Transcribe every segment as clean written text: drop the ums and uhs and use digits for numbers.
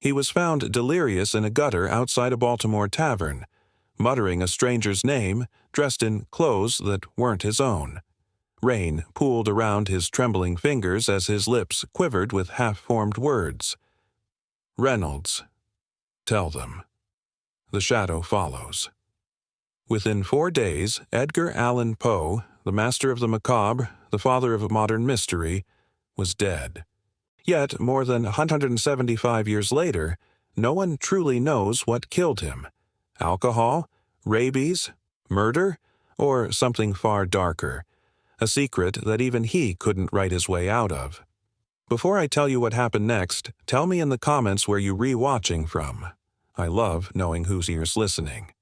He was found delirious in a gutter outside a Baltimore tavern, muttering a stranger's name, dressed in clothes that weren't his own. Rain pooled around his trembling fingers as his lips quivered with half-formed words. Reynolds. Tell them. The shadow follows. Within 4 days, Edgar Allan Poe, the master of the macabre, the father of modern mystery, was dead. Yet, more than 175 years later, no one truly knows what killed him. Alcohol, rabies, murder, or something far darker. A secret that even he couldn't write his way out of. Before I tell you what happened next, tell me in the comments where you're re-watching from. I love knowing who's ears listening.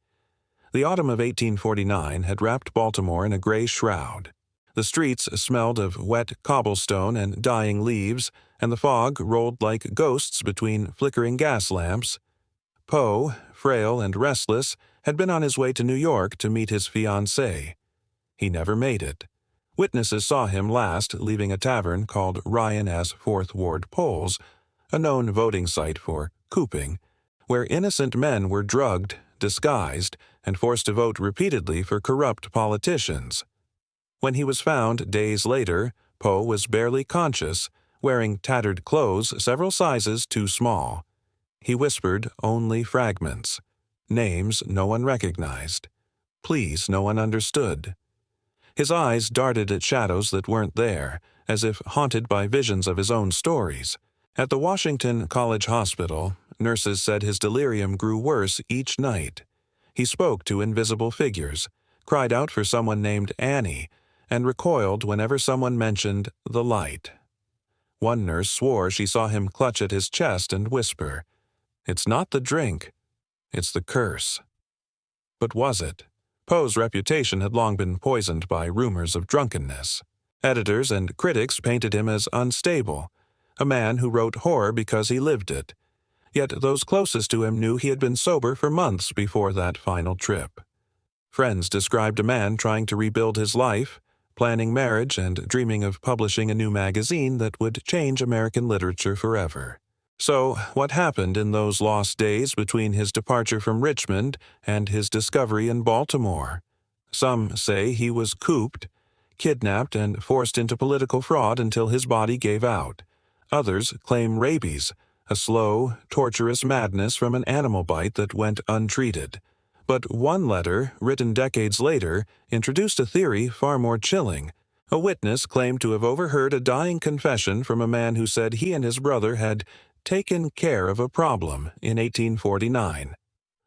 The autumn of 1849 had wrapped Baltimore in a gray shroud. The streets smelled of wet cobblestone and dying leaves, and the fog rolled like ghosts between flickering gas lamps. Poe, frail and restless, had been on his way to New York to meet his fiancée. He never made it. Witnesses saw him last leaving a tavern called Ryan as Fourth Ward Polls, a known voting site for cooping, where innocent men were drugged, disguised, and forced to vote repeatedly for corrupt politicians. When he was found days later, Poe was barely conscious, wearing tattered clothes several sizes too small. He whispered only fragments. Names no one recognized. Pleas no one understood. His eyes darted at shadows that weren't there, as if haunted by visions of his own stories. At the Washington College Hospital, nurses said his delirium grew worse each night. He spoke to invisible figures, cried out for someone named Annie, and recoiled whenever someone mentioned the light. One nurse swore she saw him clutch at his chest and whisper, "It's not the drink, it's the curse." But was it? Poe's reputation had long been poisoned by rumors of drunkenness. Editors and critics painted him as unstable, a man who wrote horror because he lived it. Yet those closest to him knew he had been sober for months before that final trip. Friends described a man trying to rebuild his life, planning marriage and dreaming of publishing a new magazine that would change American literature forever. So, what happened in those lost days between his departure from Richmond and his discovery in Baltimore? Some say he was cooped, kidnapped and forced into political fraud until his body gave out. Others claim rabies, a slow, torturous madness from an animal bite that went untreated. But one letter, written decades later, introduced a theory far more chilling. A witness claimed to have overheard a dying confession from a man who said he and his brother had taken care of a problem in 1849.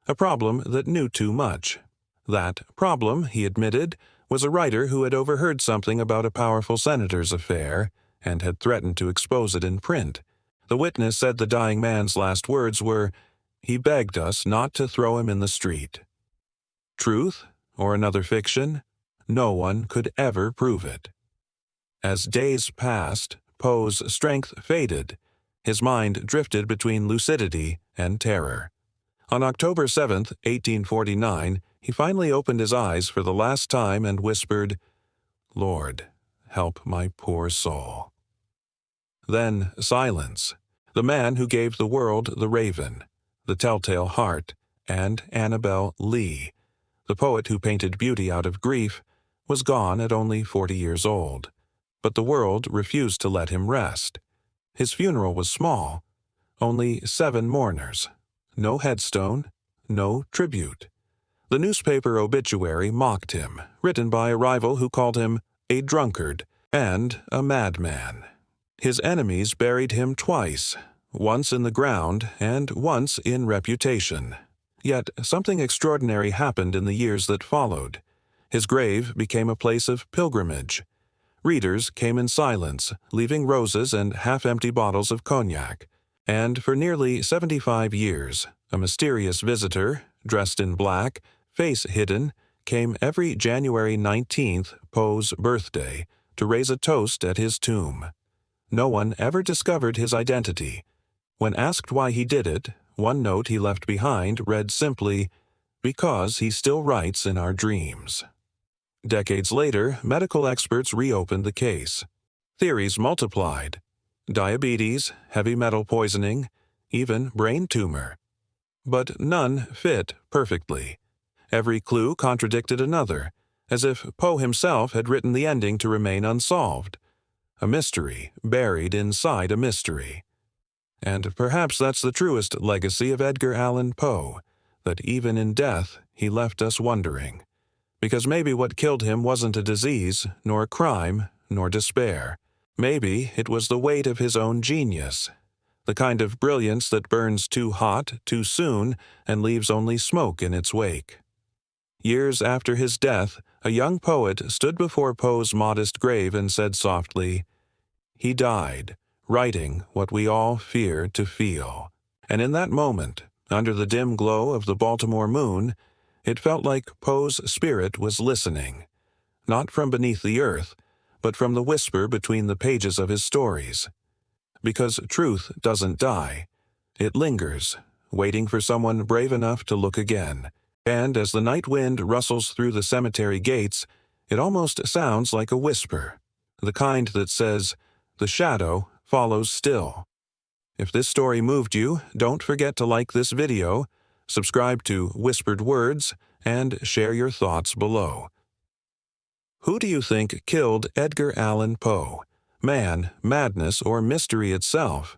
A problem that knew too much. That problem, he admitted, was a writer who had overheard something about a powerful senator's affair and had threatened to expose it in print. The witness said the dying man's last words were, "He begged us not to throw him in the street." Truth, or another fiction? No one could ever prove it. As days passed, Poe's strength faded. His mind drifted between lucidity and terror. On October 7, 1849, he finally opened his eyes for the last time and whispered, "Lord, help my poor soul." Then silence. The man who gave the world The Raven, The Telltale Heart, and Annabel Lee, the poet who painted beauty out of grief, was gone at only 40 years old. But the world refused to let him rest. His funeral was small, only 7 mourners, no headstone, no tribute. The newspaper obituary mocked him, written by a rival who called him a drunkard and a madman. His enemies buried him twice, once in the ground and once in reputation. Yet something extraordinary happened in the years that followed. His grave became a place of pilgrimage. Readers came in silence, leaving roses and half-empty bottles of cognac. And for nearly 75 years, a mysterious visitor, dressed in black, face hidden, came every January 19th, Poe's birthday, to raise a toast at his tomb. No one ever discovered his identity. When asked why he did it, one note he left behind read simply, "Because he still writes in our dreams." Decades later, medical experts reopened the case. Theories multiplied. Diabetes, heavy metal poisoning, even brain tumor. But none fit perfectly. Every clue contradicted another, as if Poe himself had written the ending to remain unsolved. A mystery buried inside a mystery. And perhaps that's the truest legacy of Edgar Allan Poe, that even in death he left us wondering. Because maybe what killed him wasn't a disease, nor a crime, nor despair. Maybe it was the weight of his own genius, the kind of brilliance that burns too hot, too soon, and leaves only smoke in its wake. Years after his death, a young poet stood before Poe's modest grave and said softly, "He died, writing what we all fear to feel." And in that moment, under the dim glow of the Baltimore moon, it felt like Poe's spirit was listening, not from beneath the earth, but from the whisper between the pages of his stories. Because truth doesn't die. It lingers, waiting for someone brave enough to look again. And as the night wind rustles through the cemetery gates, it almost sounds like a whisper, the kind that says, "The shadow follows still." If this story moved you, don't forget to like this video, subscribe to Whispered Words, and share your thoughts below. Who do you think killed Edgar Allan Poe? Man, madness, or mystery itself?